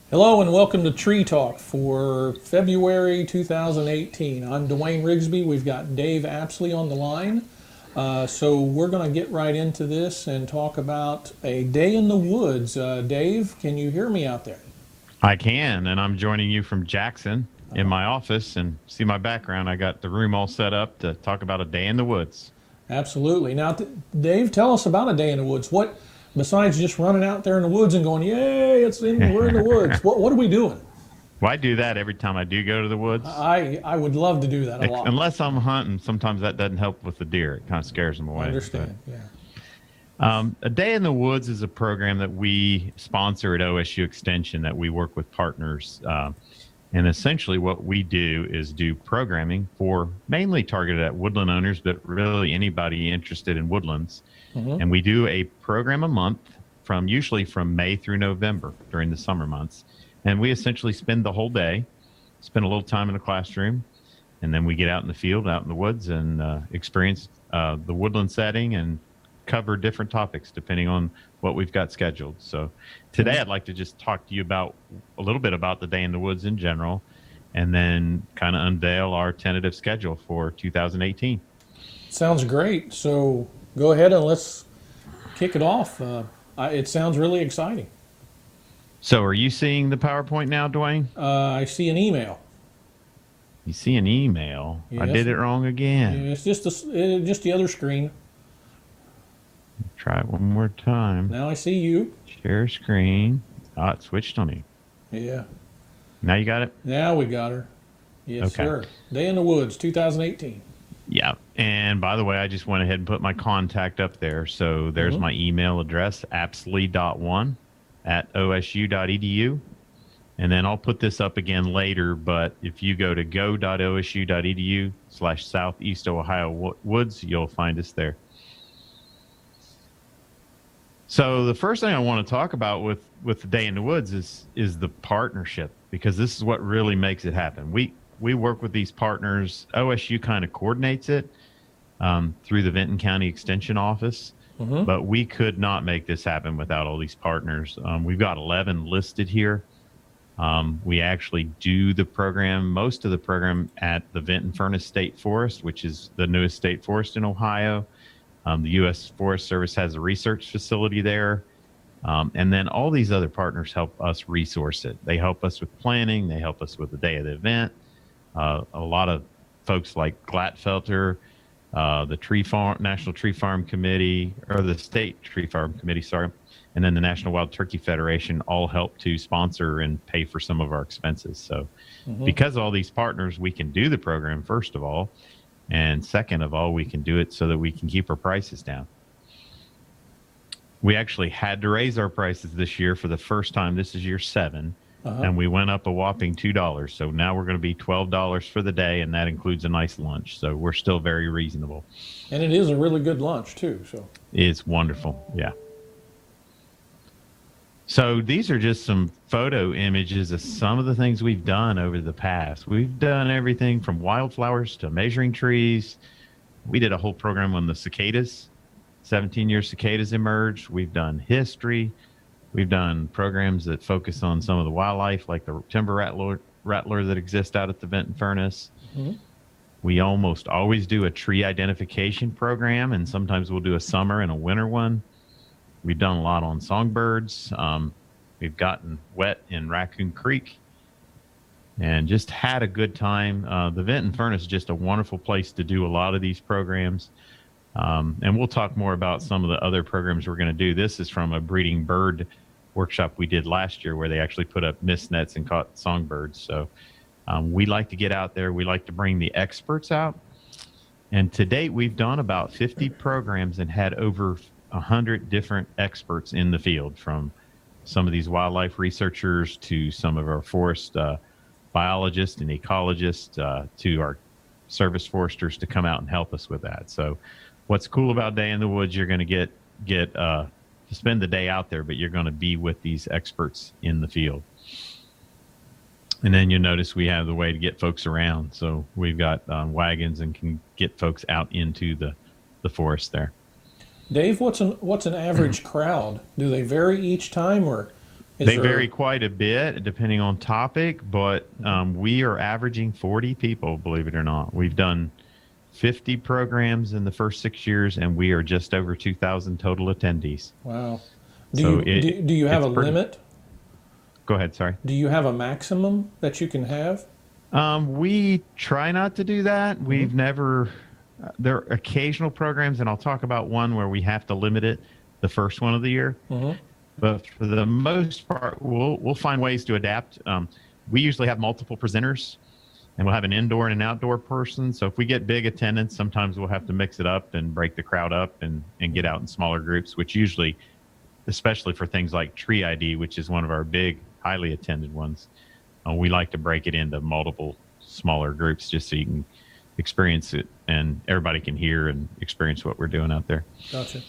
Hello and welcome to Tree Talk for February 2018. I'm Dwayne Rigsby. We've got Dave Apsley on the line. So we're going to get right into this and talk about a day in the woods. Dave, can you hear me out there? I can, and I'm joining you from Jackson in my office. And see my background. I got the room all set up to talk about a day in the woods. Absolutely. Now, Dave, tell us about a day in the woods. What, besides just running out there in the woods and going, "Yay, we're in the woods." What are we doing? Well, I do that every time I do go to the woods. I would love to do that a lot. Unless I'm hunting, sometimes that doesn't help with the deer. It kind of scares them I away. understand. Yeah. A Day in the Woods is a program that we sponsor at OSU Extension that we work with partners. And essentially, what we do is do programming for mainly targeted at woodland owners, but really anybody interested in woodlands. Mm-hmm. And we do a program a month usually from May through November during the summer months. And we essentially spend the whole day, spend a little time in the classroom, and then we get out in the field, out in the woods, and experience the woodland setting and cover different topics depending on what we've got scheduled. So today I'd like to just talk to you about a little bit about the Day in the Woods in general, and then kind of unveil our tentative schedule for 2018. Sounds great. So go ahead and let's kick it off. It sounds really exciting. So are you seeing the PowerPoint now, Dwayne? I see an email. You see an email. I Yes. did it wrong again. It's just the other screen. Try it one more time. Now I see you. Share screen. Oh, it switched on you. Yeah. Now you got it? Now we got her. Yes, Okay. sir. Day in the Woods, 2018. Yeah. And by the way, I just went ahead and put my contact up there. So there's my email address, apsley.1@osu.edu. And then I'll put this up again later. But if you go to go.osu.edu/Southeast Ohio Woods, you'll find us there. So the first thing I want to talk about with the Day in the Woods is the partnership, because this is what really makes it happen. We work with these partners. OSU kind of coordinates it through the Vinton County Extension Office, but we could not make this happen without all these partners. We've got 11 listed here. We actually do most of the program at the Vinton Furnace State Forest, which is the newest state forest in Ohio. The U.S. Forest Service has a research facility there. And then all these other partners help us resource it. They help us with planning. They help us with the day of the event. A lot of folks like Glatfelter, the National Tree Farm Committee, or the State Tree Farm Committee, sorry, and then the National Wild Turkey Federation all help to sponsor and pay for some of our expenses. So because of all these partners, we can do the program, first of all. And second of all, we can do it so that we can keep our prices down. We actually had to raise our prices this year for the first time. This is year 7. And we went up a whopping $2. So now we're going to be $12 for the day, and that includes a nice lunch. So we're still very reasonable. And it is a really good lunch, too. So It's wonderful. Yeah. So these are just some photo images of some of the things we've done over the past. We've done everything from wildflowers to measuring trees. We did a whole program on the cicadas. 17-year cicadas emerged. We've done history. We've done programs that focus on some of the wildlife, like the timber rattler that exists out at the Vinton Furnace. We almost always do a tree identification program, and sometimes we'll do a summer and a winter one. We've done a lot on songbirds. We've gotten wet in Raccoon Creek and just had a good time. The Vinton Furnace is just a wonderful place to do a lot of these programs. And we'll talk more about some of the other programs we're going to do. This is from a breeding bird workshop we did last year where they actually put up mist nets and caught songbirds. So we like to get out there. We like to bring the experts out. And to date, we've done about 50 programs and had over 100 different experts in the field, from some of these wildlife researchers to some of our forest biologists and ecologists to our service foresters to come out and help us with that. So what's cool about Day in the Woods, you're going to get to spend the day out there, but you're going to be with these experts in the field. And then you'll notice we have the way to get folks around. So we've got wagons and can get folks out into the forest there. Dave, what's an average crowd? Do they vary each time, or Is They there? vary quite a bit depending on topic, but we are averaging 40 people, believe it or not. We've done 50 programs in the first 6 years, and we are just over 2,000 total attendees. Wow. So Do you have it's a pretty. limit? Go ahead, sorry. Do you have a maximum that you can have? We try not to do that. We've never. There are occasional programs, and I'll talk about one where we have to limit it the first one of the year. But for the most part, we'll find ways to adapt. We usually have multiple presenters, and we'll have an indoor and an outdoor person. So if we get big attendance, sometimes we'll have to mix it up and break the crowd up and get out in smaller groups, which usually, especially for things like Tree ID, which is one of our big, highly attended ones, we like to break it into multiple smaller groups just so you can experience it and everybody can hear and experience what we're doing out there. Gotcha.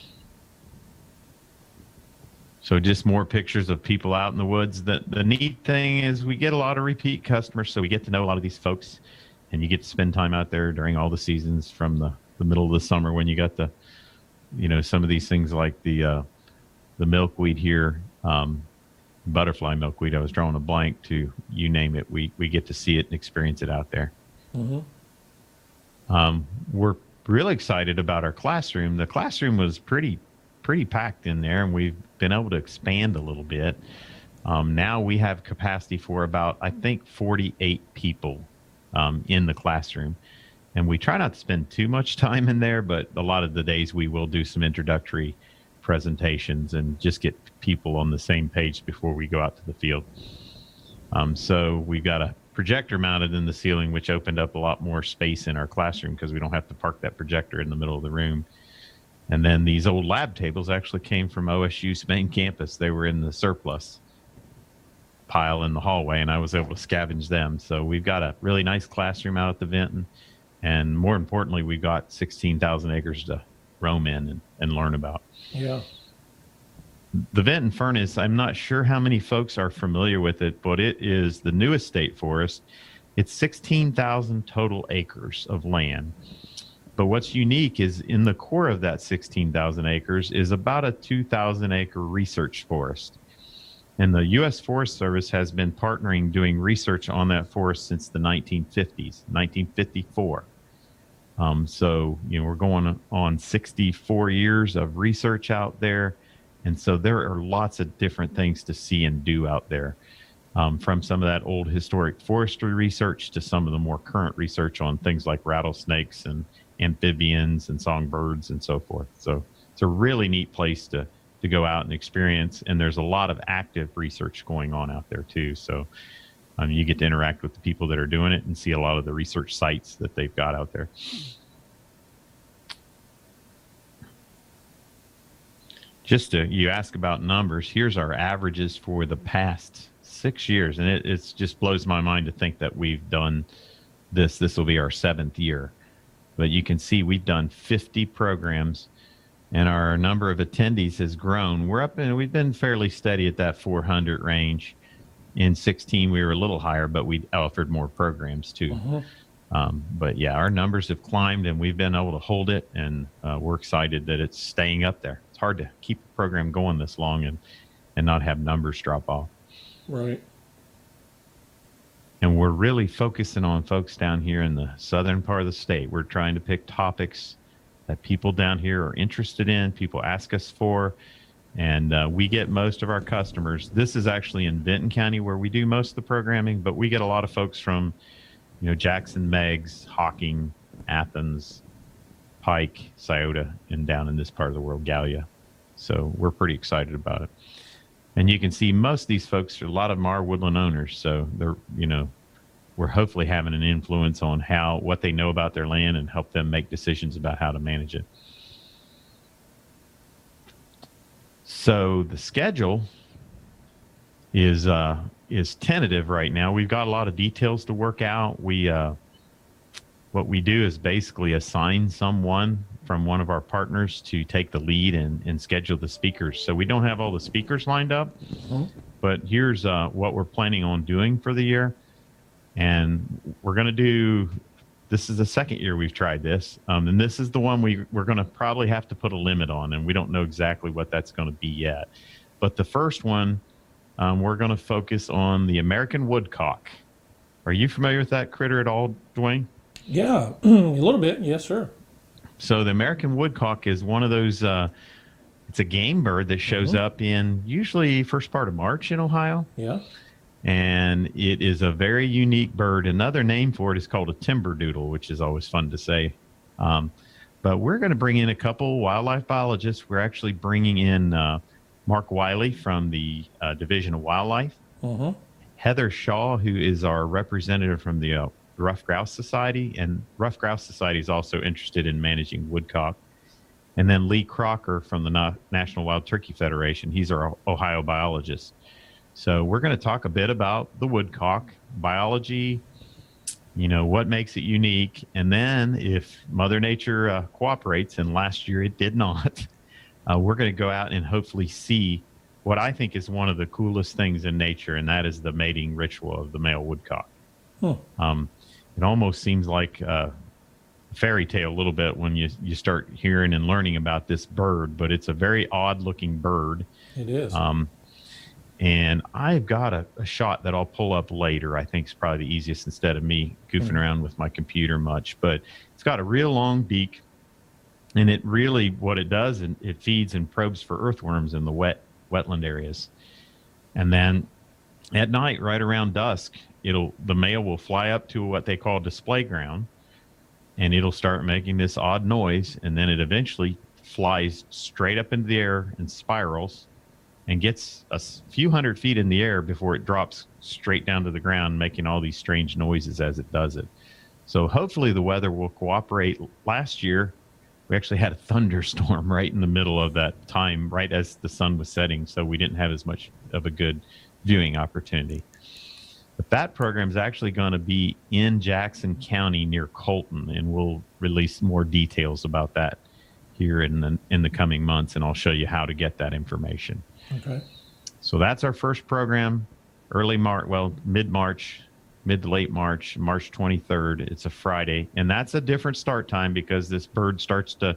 So just more pictures of people out in the woods. The neat thing is we get a lot of repeat customers, so we get to know a lot of these folks, and you get to spend time out there during all the seasons from the middle of the summer when you got some of these things like the milkweed here, butterfly milkweed. I was drawing a blank to, you name it. We get to see it and experience it out there. We're really excited about our classroom. The classroom was pretty packed in there, and we've been able to expand a little bit. Now we have capacity for about, I think, 48 people in the classroom. And we try not to spend too much time in there, but a lot of the days we will do some introductory presentations and just get people on the same page before we go out to the field. So we've got a projector mounted in the ceiling, which opened up a lot more space in our classroom because we don't have to park that projector in the middle of the room. And then these old lab tables actually came from OSU's main campus. They were in the surplus pile in the hallway, and I was able to scavenge them. So we've got a really nice classroom out at the Vinton. And more importantly, we've got 16,000 acres to roam in and learn about. Yeah. The Vinton Furnace, I'm not sure how many folks are familiar with it, but it is the newest state forest. It's 16,000 total acres of land. But what's unique is in the core of that 16,000 acres is about a 2,000 acre research forest. And the U.S. Forest Service has been partnering doing research on that forest since the 1950s, 1954. So, we're going on 64 years of research out there. And so there are lots of different things to see and do out there, from some of that old historic forestry research to some of the more current research on things like rattlesnakes and amphibians and songbirds and so forth. So it's a really neat place to go out and experience. And there's a lot of active research going on out there too. So you get to interact with the people that are doing it and see a lot of the research sites that they've got out there. You ask about numbers. Here's our averages for the past 6 years. And it just blows my mind to think that we've done this. This will be our 7th year. But you can see we've done 50 programs, and our number of attendees has grown. We've been fairly steady at that 400 range. In 16, we were a little higher, but we offered more programs too. But yeah, our numbers have climbed, and we've been able to hold it, and we're excited that it's staying up there. It's hard to keep a program going this long and not have numbers drop off. Right. And we're really focusing on folks down here in the southern part of the state. We're trying to pick topics that people down here are interested in, people ask us for, and we get most of our customers. This is actually in Vinton County where we do most of the programming, but we get a lot of folks from, Jackson, Meigs, Hocking, Athens, Pike, Scioto, and down in this part of the world, Gallia. So we're pretty excited about it. And you can see most of these folks, a lot of them are woodland owners. So they're, we're hopefully having an influence on what they know about their land and help them make decisions about how to manage it. So the schedule is tentative right now. We've got a lot of details to work out. What we do is basically assign someone from one of our partners to take the lead and schedule the speakers. So we don't have all the speakers lined up, but here's what we're planning on doing for the year. And we're going to do, this is the second year we've tried this. And this is the one we're going to probably have to put a limit on, and we don't know exactly what that's going to be yet. But the first one we're going to focus on the American woodcock. Are you familiar with that critter at all, Dwayne? Yeah, a little bit. Yes, sir. So the American woodcock is one of those. It's a game bird that shows up in usually first part of March in Ohio, Yeah. and it is a very unique bird. Another name for it is called a timber doodle, which is always fun to say. But we're going to bring in a couple wildlife biologists. We're actually bringing in Mark Wiley from the Division of Wildlife, Heather Shaw, who is our representative from the Ruffed Grouse Society, and Ruffed Grouse Society is also interested in managing woodcock. And then Lee Crocker from the National Wild Turkey Federation. He's our Ohio biologist. So we're going to talk a bit about the woodcock, biology, what makes it unique. And then if Mother Nature cooperates, and last year it did not, we're going to go out and hopefully see what I think is one of the coolest things in nature, and that is the mating ritual of the male woodcock. It almost seems like a fairy tale a little bit when you start hearing and learning about this bird, but it's a very odd looking bird. It is. And I've got a shot that I'll pull up later. I think it's probably the easiest instead of me goofing around with my computer much. But it's got a real long beak, and it really, what it does, it feeds and probes for earthworms in the wetland areas. And then at night, right around dusk, the male will fly up to what they call display ground, and it'll start making this odd noise, and then it eventually flies straight up into the air and spirals and gets a few hundred feet in the air before it drops straight down to the ground, making all these strange noises as it does it. So hopefully the weather will cooperate. Last year, we actually had a thunderstorm right in the middle of that time, right as the sun was setting, so we didn't have as much of a good viewing opportunity. But that program is actually going to be in Jackson County near Colton, and we'll release more details about that here in the coming months, and I'll show you how to get that information. Okay. So that's our first program, mid-March, mid to late March, March 23rd. It's a Friday, and that's a different start time because this bird starts to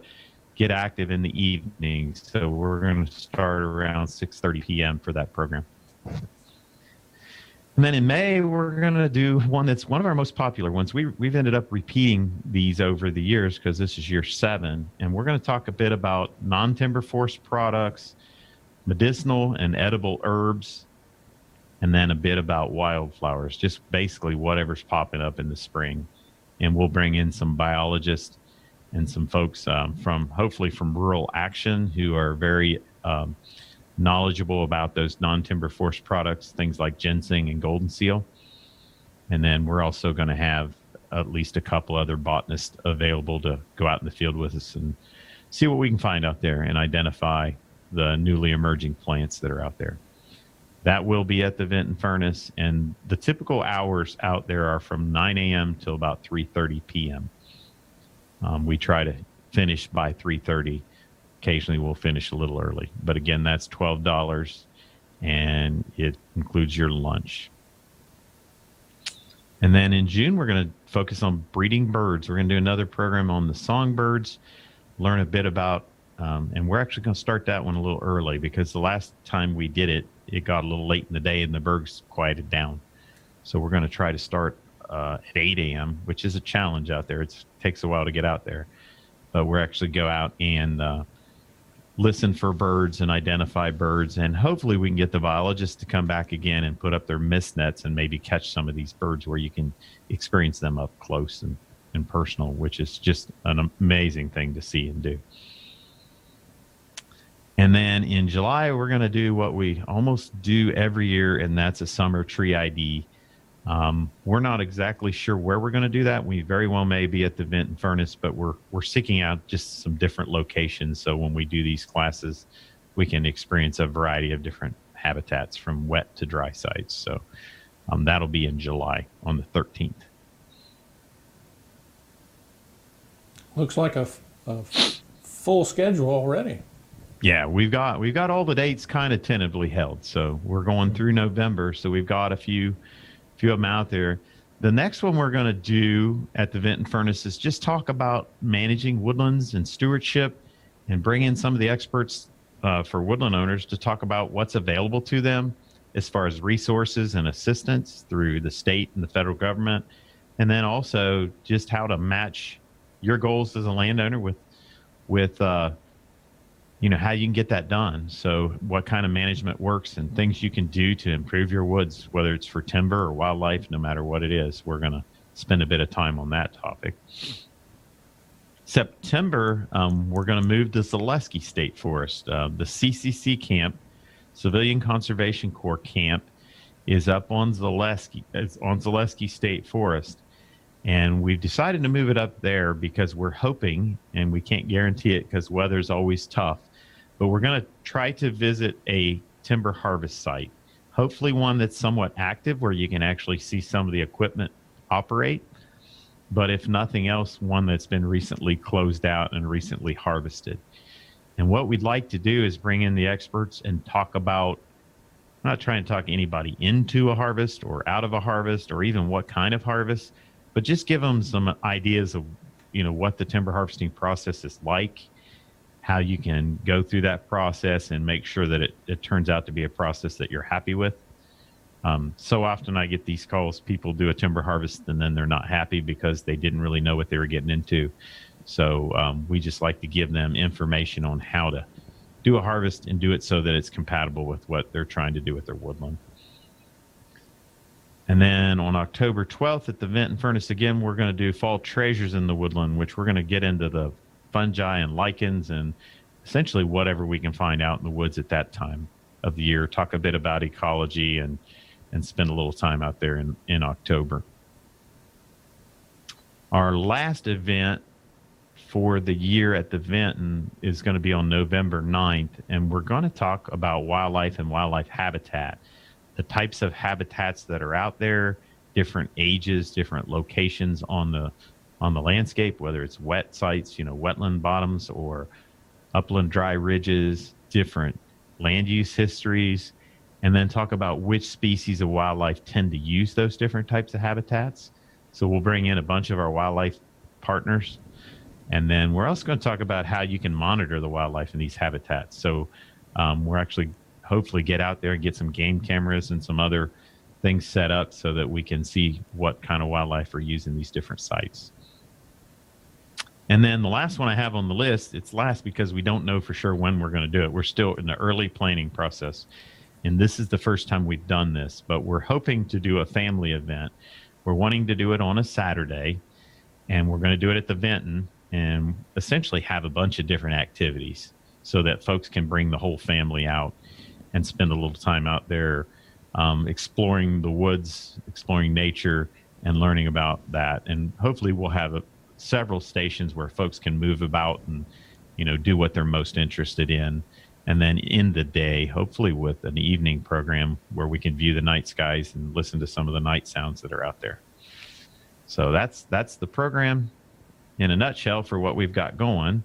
get active in the evening. So we're going to start around 6:30 p.m. for that program. And then in May, we're going to do one that's one of our most popular ones. We've ended up repeating these over the years because this is year 7. And we're going to talk a bit about non-timber forest products, medicinal and edible herbs, and then a bit about wildflowers, just basically whatever's popping up in the spring. And we'll bring in some biologists and some folks hopefully from Rural Action who are very knowledgeable about those non-timber forest products, things like ginseng and golden seal. And then we're also going to have at least a couple other botanists available to go out in the field with us and see what we can find out there and identify the newly emerging plants that are out there. That will be at the Vent and Furnace, and the typical hours out there are from 9 a.m. till about 3:30 p.m. We try to finish by 3:30. Occasionally we'll finish a little early, but again, that's $12, and it includes your lunch. And then in June, we're going to focus on breeding birds. We're going to do another program on the songbirds, learn a bit about, and we're actually going to start that one a little early because the last time we did it, it got a little late in the day and the birds quieted down. So we're going to try to start at 8 a.m., which is a challenge out there. It takes a while to get out there, but we're actually go out and listen for birds and identify birds, and hopefully we can get the biologists to come back again and put up their mist nets and maybe catch some of these birds where you can experience them up close and personal, which is just an amazing thing to see and do. And then in July, we're going to do what we almost do every year, and that's a summer tree ID. We're not exactly sure where we're going to do that. We very well may be at the Vent and Furnace, but we're seeking out just some different locations. So when we do these classes, we can experience a variety of different habitats from wet to dry sites. So that'll be in July on the 13th. Looks like a full schedule already. Yeah, we've got all the dates kind of tentatively held. So we're going through November. So we've got a few of them out there. The next one we're going to do at the Vent and Furnace is just talk about managing woodlands and stewardship, and bring in some of the experts for woodland owners to talk about what's available to them as far as resources and assistance through the state and the federal government, and then also just how to match your goals as a landowner with how you can get that done. So what kind of management works and things you can do to improve your woods, whether it's for timber or wildlife, no matter what it is. We're going to spend a bit of time on that topic. September, we're going to move to Zaleski State Forest. The CCC camp, Civilian Conservation Corps camp, is up on Zaleski State Forest. And we've decided to move it up there because we're hoping, and we can't guarantee it because weather's always tough, but we're going to try to visit a timber harvest site, hopefully one that's somewhat active where you can actually see some of the equipment operate. But if nothing else, one that's been recently closed out and recently harvested. And what we'd like to do is bring in the experts and talk about, I'm not trying to talk anybody into a harvest or out of a harvest or even what kind of harvest, but just give them some ideas of, what the timber harvesting process is like, how you can go through that process and make sure that it turns out to be a process that you're happy with. So often I get these calls, people do a timber harvest and then they're not happy because they didn't really know what they were getting into. So we just like to give them information on how to do a harvest and do it so that it's compatible with what they're trying to do with their woodland. And then on October 12th at the Vent and Furnace again, we're going to do Fall Treasures in the Woodland, which we're going to get into the fungi and lichens and essentially whatever we can find out in the woods at that time of the year, talk a bit about ecology and spend a little time out there in October. Our last event for the year at the Vinton is going to be on November 9th, and we're going to talk about wildlife and wildlife habitat, the types of habitats that are out there, different ages, different locations on the landscape, whether it's wet sites, wetland bottoms or upland dry ridges, different land use histories, and then talk about which species of wildlife tend to use those different types of habitats. So we'll bring in a bunch of our wildlife partners, and then we're also going to talk about how you can monitor the wildlife in these habitats. So we're actually hopefully get out there and get some game cameras and some other things set up so that we can see what kind of wildlife are using these different sites. And then the last one I have on the list, it's last because we don't know for sure when we're going to do it. We're still in the early planning process. And this is the first time we've done this, but we're hoping to do a family event. We're wanting to do it on a Saturday, and we're going to do it at the Vinton and essentially have a bunch of different activities so that folks can bring the whole family out and spend a little time out there exploring the woods, exploring nature, and learning about that. And hopefully we'll have several stations where folks can move about and, do what they're most interested in. And then in the day, hopefully with an evening program where we can view the night skies and listen to some of the night sounds that are out there. So that's the program in a nutshell for what we've got going.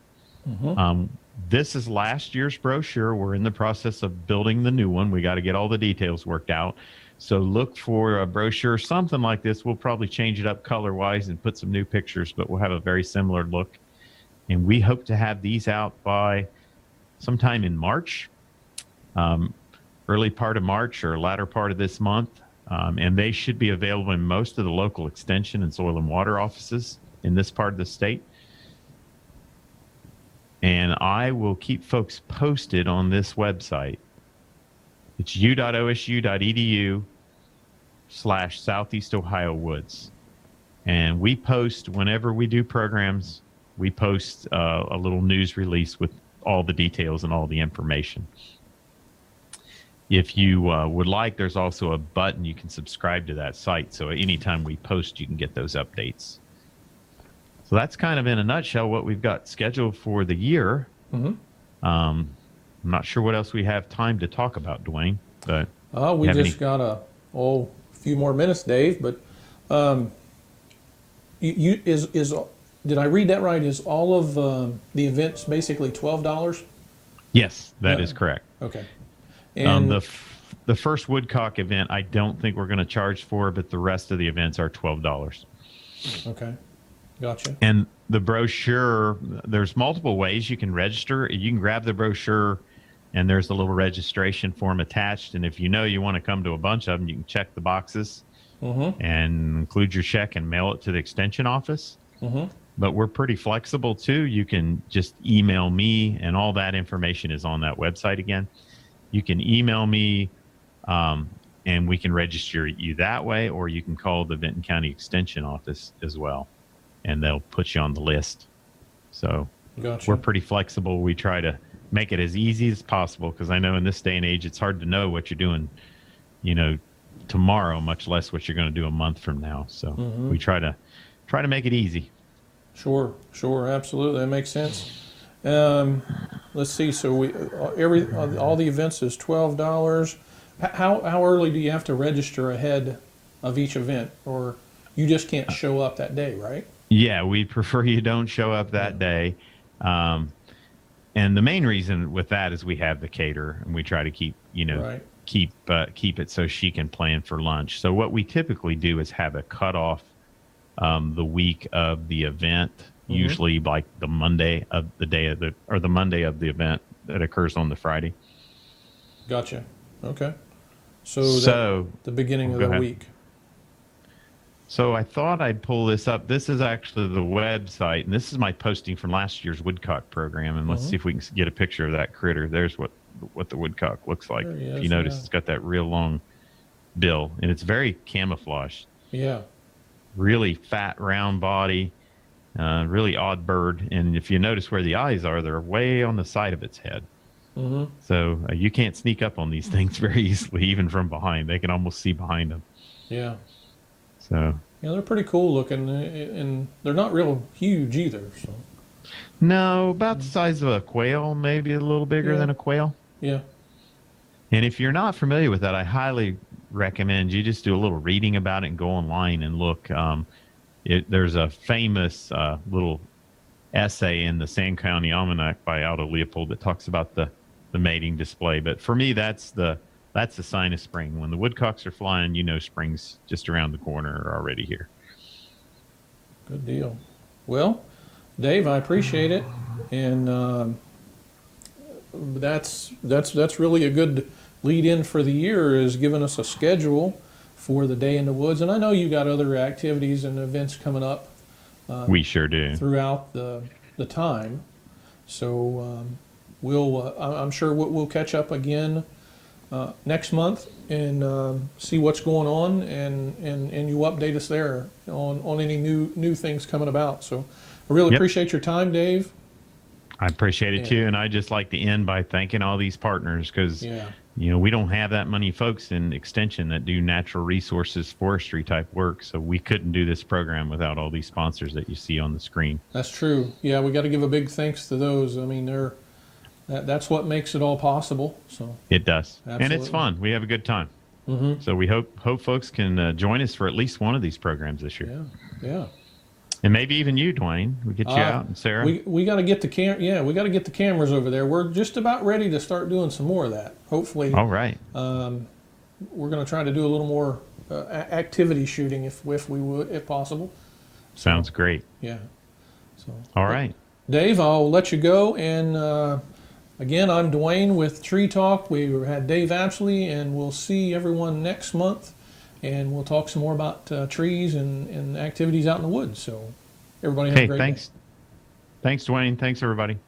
Mm-hmm. This is last year's brochure. We're in the process of building the new one. We got to get all the details worked out. So look for a brochure, something like this. We'll probably change it up color-wise and put some new pictures, but we'll have a very similar look. And we hope to have these out by sometime in March, early part of March or latter part of this month. And they should be available in most of the local extension and soil and water offices in this part of the state. And I will keep folks posted on this website. It's u.osu.edu/Southeast Ohio Woods. And we post, whenever we do programs, we post a little news release with all the details and all the information. If you would like, there's also a button you can subscribe to that site. So anytime we post, you can get those updates. So that's kind of in a nutshell what we've got scheduled for the year. Mm-hmm. I'm not sure what else we have time to talk about, Dwayne. But we just got a few more minutes, Dave. But did I read that right? Is all of the events basically $12? Yes, that is correct. Okay. And the first Woodcock event, I don't think we're going to charge for, but the rest of the events are $12. Okay. Gotcha. And the brochure, there's multiple ways you can register. You can grab the brochure and there's a little registration form attached. And if you know you want to come to a bunch of them, you can check the boxes and include your check and mail it to the extension office. But we're pretty flexible too. You can just email me, and all that information is on that website again. You can email me, and we can register you that way, or you can call the Benton County Extension office as well, and they'll put you on the list. So Gotcha. we're pretty flexible. We try to make it as easy as possible, because I know in this day and age, it's hard to know what you're doing, tomorrow, much less what you're going to do a month from now. So we try to make it easy. Sure, absolutely, that makes sense. Let's see. So all the events is $12. How early do you have to register ahead of each event, or you just can't show up that day, right? Yeah, we prefer you don't show up that day. And the main reason with that is we have the caterer, and we try to keep it so she can plan for lunch. So what we typically do is have a cutoff the week of the event, usually like the Monday of the day of the Monday of the event that occurs on the Friday. Gotcha. Okay. So the beginning of the week. So I thought I'd pull this up. This is actually the website, and this is my posting from last year's woodcock program. And let's see if we can get a picture of that critter. There's what the woodcock looks like. If you notice, it's got that real long bill, and it's very camouflaged. Yeah. Really fat, round body, really odd bird. And if you notice where the eyes are, they're way on the side of its head. So you can't sneak up on these things very easily, even from behind. They can almost see behind them. Yeah. So. Yeah, they're pretty cool looking, and they're not real huge either. So. No, about the size of a quail, maybe a little bigger than a quail. Yeah. And if you're not familiar with that, I highly recommend you just do a little reading about it and go online and look. There's a famous little essay in the Sand County Almanac by Aldo Leopold that talks about the mating display. But for me, that's the sign of spring. When the woodcocks are flying, spring's just around the corner or already here. Good deal. Well, Dave, I appreciate it, and that's really a good lead in for the year, is giving us a schedule for the Day in the Woods. And I know you got other activities and events coming up. We sure do. Throughout the time. So I'm sure we'll catch up again next month and see what's going on, and you update us there on any new things coming about. So I really appreciate your time, Dave. I appreciate it too, and I just like to end by thanking all these partners, because we don't have that many folks in Extension that do natural resources, forestry type work, so we couldn't do this program without all these sponsors that you see on the screen. That's true. Yeah, we got to give a big thanks to those. I mean, that's what makes it all possible. So it does, and it's fun. We have a good time. So we hope folks can join us for at least one of these programs this year. Yeah. And maybe even you, Dwayne. We get you out, and Sarah. We got to get the we got to get the cameras over there. We're just about ready to start doing some more of that. Hopefully. All right. We're going to try to do a little more activity shooting if possible. Sounds great. Yeah. So. All right. Dave, I'll let you go. And again, I'm Dwayne with Tree Talk. We had Dave Apsley, and we'll see everyone next month. And we'll talk some more about trees and activities out in the woods. So everybody have a great day. Thanks, Dwayne. Thanks, everybody.